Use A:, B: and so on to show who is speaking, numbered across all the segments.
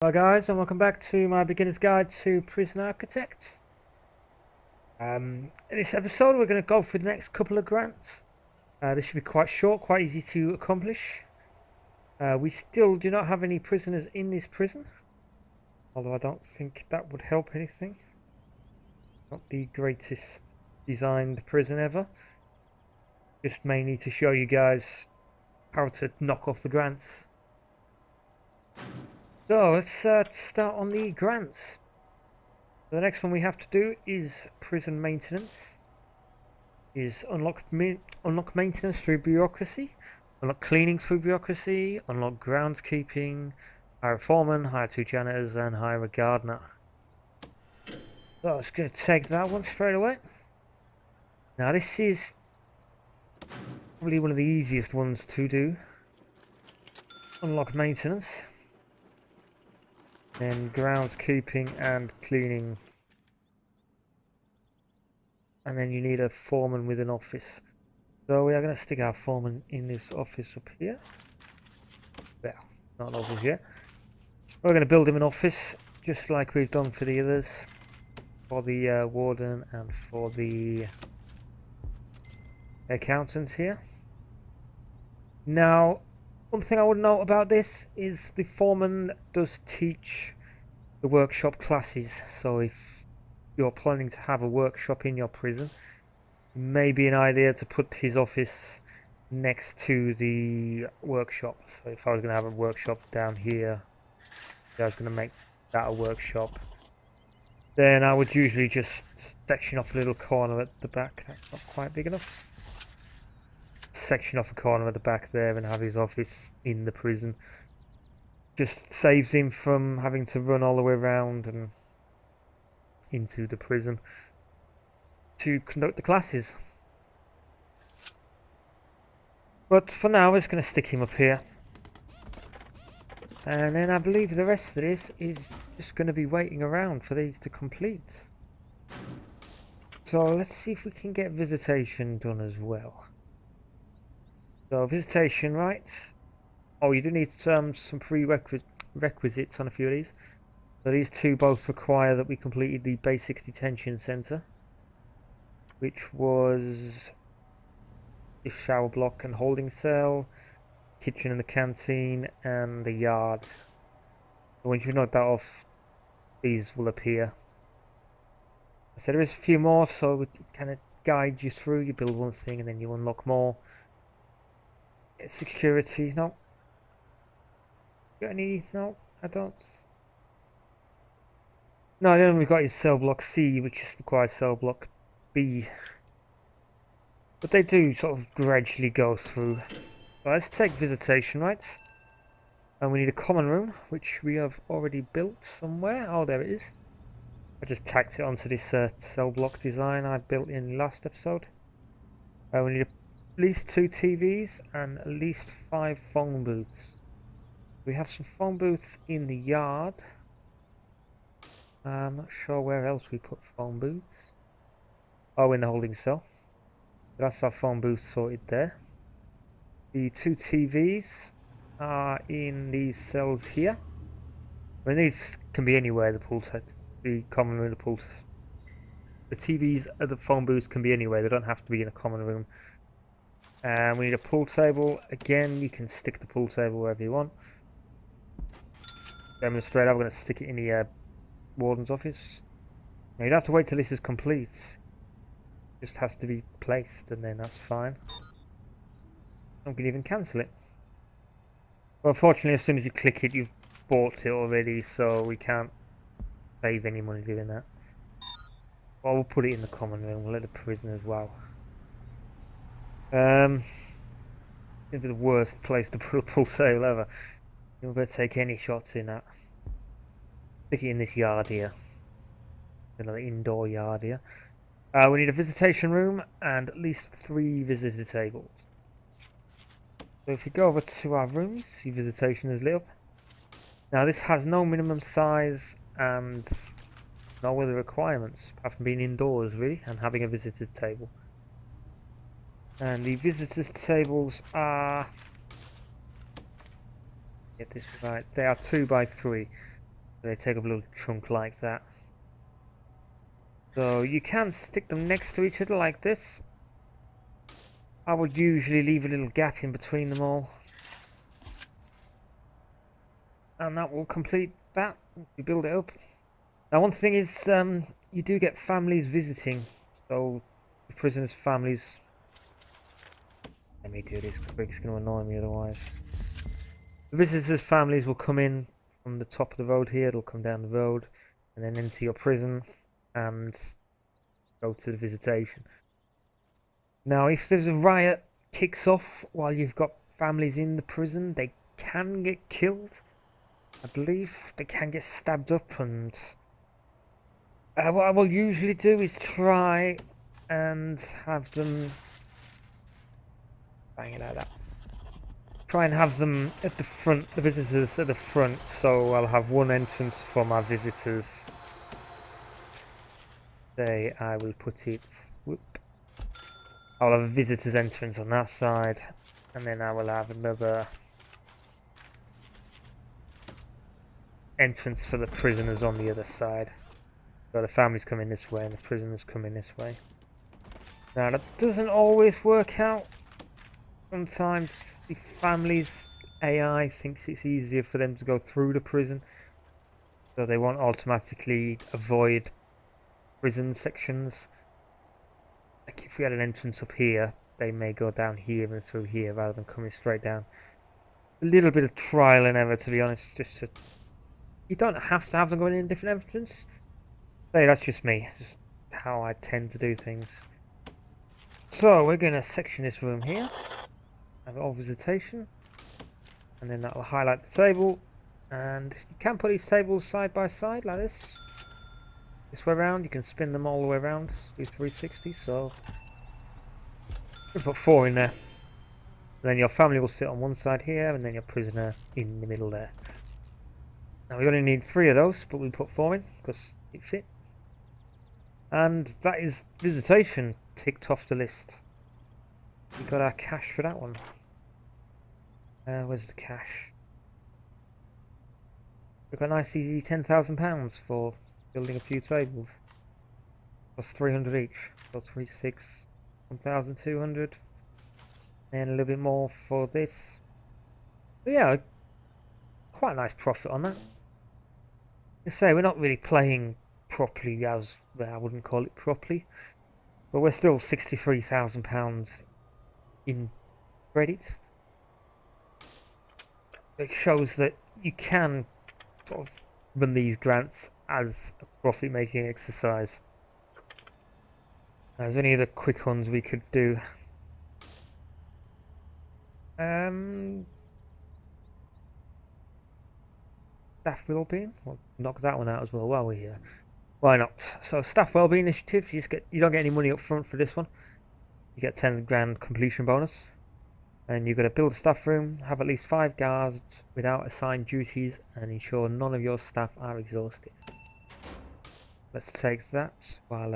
A: Hi guys, and welcome back to my beginner's guide to prison architects. In this episode we're going to go through the next couple of grants. This should be quite short, quite easy to accomplish. We still do not have any prisoners in this prison, although I don't think that would help anything. Not the greatest designed prison ever, just mainly to show you guys how to knock off the grants. So let's start on the grants. The next one we have to do is prison maintenance. Is unlock maintenance through bureaucracy, unlock cleaning through bureaucracy, unlock groundskeeping, hire a foreman, hire 2 janitors, and hire a gardener. So I'm just going to take that one straight away. Now this is probably one of the easiest ones to do. Unlock maintenance, then groundskeeping and cleaning. And then you need a foreman with an office. So we are going to stick our foreman in this office up here. Well, not an office yet. We're going to build him an office, just like we've done for the others. For the warden and for the accountant here. Now, one thing I would note about this is the foreman does teach the workshop classes. So if you're planning to have a workshop in your prison, it may be an idea to put his office next to the workshop. So if I was going to have a workshop down here, I was going to make that a workshop, then I would usually just section off a little corner at the back. That's not quite big enough. Section off a corner at the back there and have his office in the prison. Just saves him from having to run all the way around and into the prison to conduct the classes. But for now, we're just going to stick him up here. And then I believe the rest of this is just going to be waiting around for these to complete. So let's see if we can get visitation done as well. So visitation, right? Oh, you do need some prerequisites on a few of these. So these two both require that we completed the basic detention centre, which was the shower block and holding cell, kitchen and the canteen, and the yard. So once you knock that off, these will appear. So there is a few more, so it kind of guides you through. You build one thing and then you unlock more. Security, no. Got any? No, I don't. No, the only one we've got is cell block C, which requires cell block B. But they do sort of gradually go through. So let's take visitation, right? And we need a common room, which we have already built somewhere. Oh, there it is. I just tacked it onto this cell block design I built in last episode. We need at least 2 TVs and at least 5 phone booths. We have some phone booths in the yard. I'm not sure where else we put phone booths. Oh, in the holding cell. That's our phone booth sorted there. The 2 TVs are in these cells here. I mean, these can be anywhere, the pool set, the common room, the pool. The TVs at the phone booths can be anywhere, they don't have to be in a common room. And we need a pool table. Again, you can stick the pool table wherever you want. Demonstrate, I'm going to stick it in the warden's office. Now, you don't have to wait till this is complete. It just has to be placed, and then that's fine. I can even cancel it. Well, unfortunately, as soon as you click it, you've bought it already, so we can't save any money doing that. Well, we'll put it in the common room. We'll let the prisoners, wow. It'd be the worst place to put a pool table ever. You better take any shots in that. Stick it in this yard here. Another indoor yard here. We need a visitation room and at least 3 visitor tables. So if you go over to our rooms, see visitation is lit up. Now this has no minimum size and no other requirements apart from being indoors really and having a visitor's table. And the visitors tables are, get this right, they are 2 by 3. They take up a little chunk like that. So you can stick them next to each other like this. I would usually leave a little gap in between them all. And that will complete that. You build it up. Now one thing is, you do get families visiting. So the prisoners' families... Let me do this quick, it's going to annoy me otherwise. The visitors' families will come in from the top of the road here. They'll come down the road and then into your prison and go to the visitation. Now, if there's a riot kicks off while you've got families in the prison, they can get killed. I believe they can get stabbed up, and what I will usually do is try and have them bang it like that. Try and have them at the front, the visitors at the front, so I'll have one entrance for my visitors. Say I will put it, whoop. I'll have a visitor's entrance on that side, and then I will have another entrance for the prisoners on the other side. So the families come in this way and the prisoners come in this way. Now that doesn't always work out. Sometimes the family's AI thinks it's easier for them to go through the prison, so they won't automatically avoid prison sections. Like if we had an entrance up here, they may go down here and through here rather than coming straight down. A little bit of trial and error, to be honest. Just to, you don't have to have them going in a different entrance. Hey, that's just me. Just how I tend to do things. So we're going to section this room here. Have all visitation, and then that will highlight the table, and you can put these tables side by side like this way around. You can spin them all the way around, do 360. So we'll put 4 in there, and then your family will sit on one side here, and then your prisoner in the middle there. Now we only need 3 of those, but we put 4 in because it fit. And that is visitation ticked off the list. We got our cash for that one. Where's the cash? We've got a nice easy £10,000 for building a few tables. Plus 300 each. So 3, 6, 1,200. And a little bit more for this. But yeah, quite a nice profit on that. I say we're not really playing properly, as I wouldn't call it properly. But we're still £63,000 in credit. It shows that you can sort of run these grants as a profit-making exercise. There's any other quick ones we could do. Staff wellbeing. We'll knock that one out as well while we're here. Why not? So staff wellbeing initiative. You don't get any money up front for this one. You get 10 grand completion bonus. And you've got to build a staff room, have at least 5 guards without assigned duties, and ensure none of your staff are exhausted. Let's take that while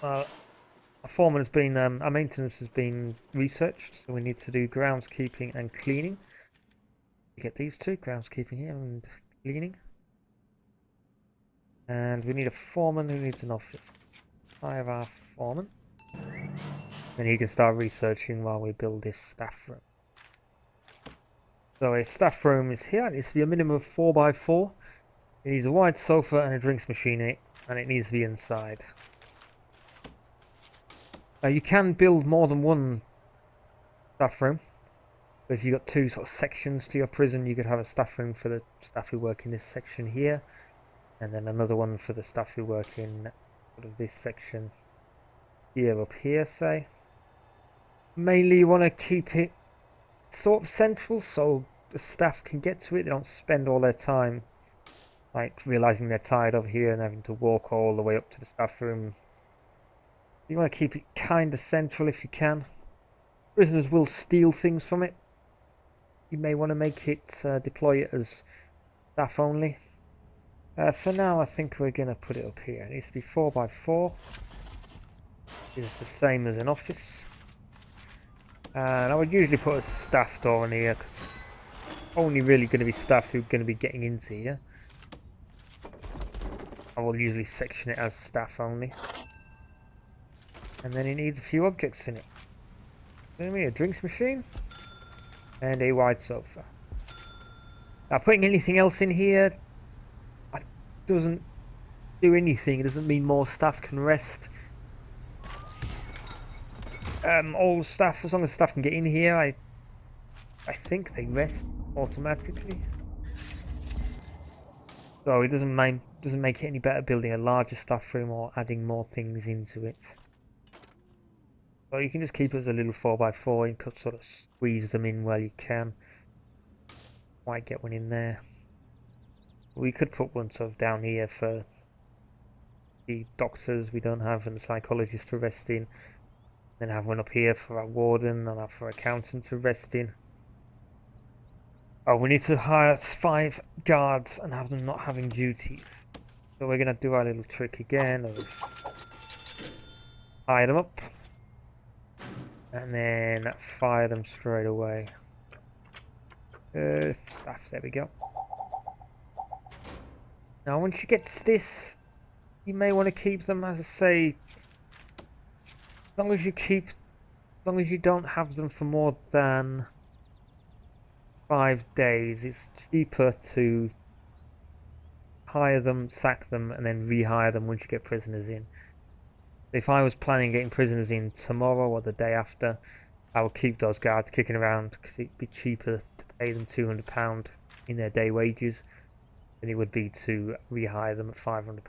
A: our foreman has been, our maintenance has been researched, so we need to do groundskeeping and cleaning. You get these 2, groundskeeping here and cleaning. And we need a foreman who needs an office. Hire our foreman. Then he can start researching while we build this staff room. So a staff room is here. It needs to be a minimum of 4x4. It needs a wide sofa and a drinks machine in it, and it needs to be inside. Now you can build more than one staff room. But if you've got 2 sort of sections to your prison, you could have a staff room for the staff who work in this section here, and then another one for the staff who work in sort of this section here up here, say. Mainly you want to keep it sort of central so the staff can get to it. They don't spend all their time like realizing they're tired over here and having to walk all the way up to the staff room. You want to keep it kind of central if you can. Prisoners will steal things from it. You may want to make it deploy it as staff only. For now I think we're going to put it up here. It needs to be 4x4. It's the same as an office. And I would usually put a staff door in here because only really going to be staff who are going to be getting into here. I will usually section it as staff only. And then it needs a few objects in it. A drinks machine and a wide sofa. Now putting anything else in here doesn't do anything. It doesn't mean more staff can rest. All staff, as long as staff can get in here, I think they rest automatically. So it doesn't make it any better building a larger staff room or adding more things into it. So you can just keep it as a little 4x4 and could sort of squeeze them in where you can. Might get one in there. We could put one sort of down here for the doctors we don't have and the psychologists to rest in. Then have one up here for our warden and for our accountant to rest in. Oh, we need to hire 5 guards and have them not having duties. So we're going to do our little trick again of hire them up and then fire them straight away. Staff, there we go. Now once you get to this, you may want to keep them, as I say, as long as you don't have them for more than 5 days, it's cheaper to hire them, sack them, and then rehire them once you get prisoners in. If I was planning on getting prisoners in tomorrow or the day after, I would keep those guards kicking around because it'd be cheaper to pay them £200 in their day wages than it would be to rehire them at £500.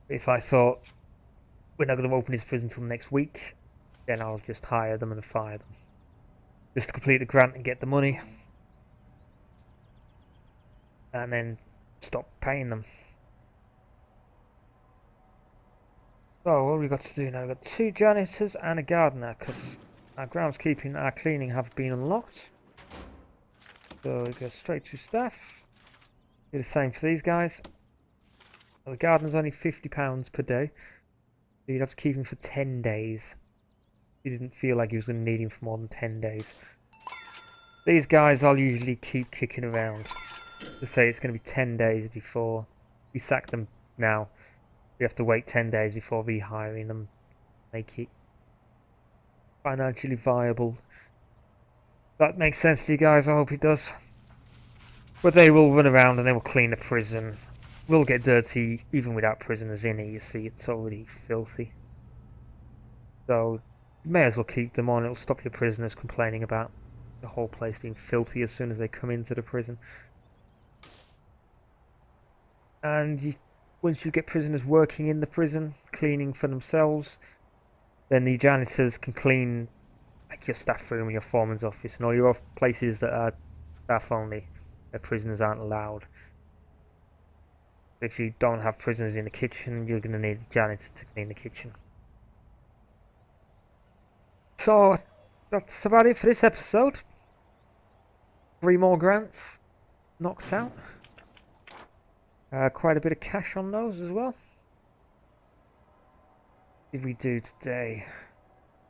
A: If I thought we're not going to open this prison until next week, then I'll just hire them and fire them. Just to complete the grant and get the money. And then stop paying them. So what have we got to do now? We've got 2 janitors and a gardener because our groundskeeping and our cleaning have been unlocked. So we go straight to staff. Do the same for these guys. Well, the gardener's only £50 per day. So you'd have to keep him for 10 days. He didn't feel like he was going to need him for more than 10 days. These guys I'll usually keep kicking around. To say it's going to be 10 days before we sack them now. We have to wait 10 days before rehiring them. Make it financially viable. That makes sense to you guys, I hope it does. But they will run around and they will clean the prison. We'll get dirty even without prisoners in it, you see, it's already filthy. So you may as well keep them on, it'll stop your prisoners complaining about the whole place being filthy as soon as they come into the prison. And once you get prisoners working in the prison, cleaning for themselves, then the janitors can clean like your staff room and your foreman's office and all your places that are staff only, where prisoners aren't allowed. If you don't have prisoners in the kitchen, you're going to need a janitor to clean the kitchen. So that's about it for this episode. 3 more grants knocked out. Quite a bit of cash on those as well. What did we do today?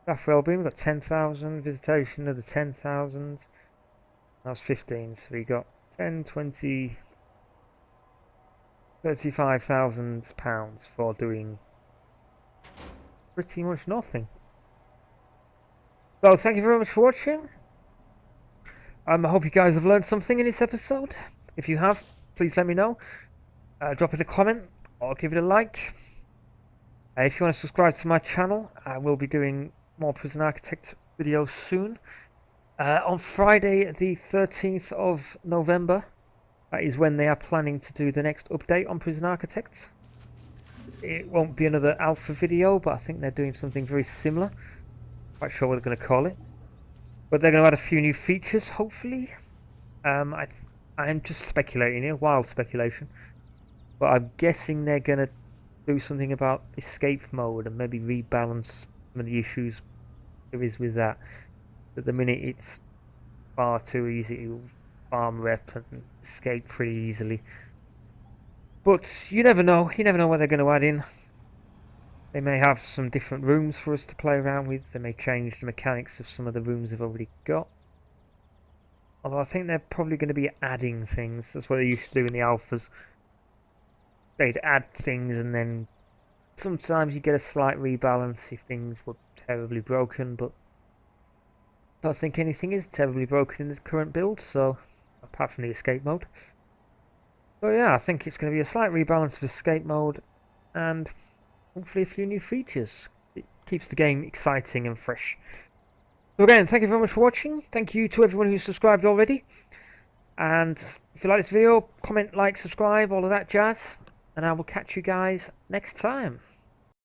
A: Staff Wellbeing, we got 10,000. Visitation, another 10,000. That was 15, so we got 10, 20, £35,000 for doing pretty much nothing. So thank you very much for watching. I hope you guys have learned something in this episode. If you have, please let me know. Drop it a comment or give it a like. If you want to subscribe to my channel, I will be doing more Prison Architect videos soon. On Friday the 13th of November, that is when they are planning to do the next update on Prison Architect. It won't be another alpha video, but I think they're doing something very similar. Quite sure what they're going to call it. But they're going to add a few new features, hopefully. I'm just speculating here, wild speculation. But I'm guessing they're going to do something about escape mode and maybe rebalance some of the issues there is with that. At the minute, it's far too easy to farm rep and escape pretty easily. But you never know. You never know what they're going to add in. They may have some different rooms for us to play around with. They may change the mechanics of some of the rooms they've already got. Although I think they're probably going to be adding things. That's what they used to do in the alphas. They'd add things and then sometimes you get a slight rebalance if things were terribly broken, but I don't think anything is terribly broken in this current build, so apart from the escape mode. So yeah, I think it's going to be a slight rebalance of escape mode and hopefully a few new features. It keeps the game exciting and fresh. So again, thank you very much for watching. Thank you to everyone who's subscribed already. And if you like this video, comment, like, subscribe, all of that jazz. And I will catch you guys next time.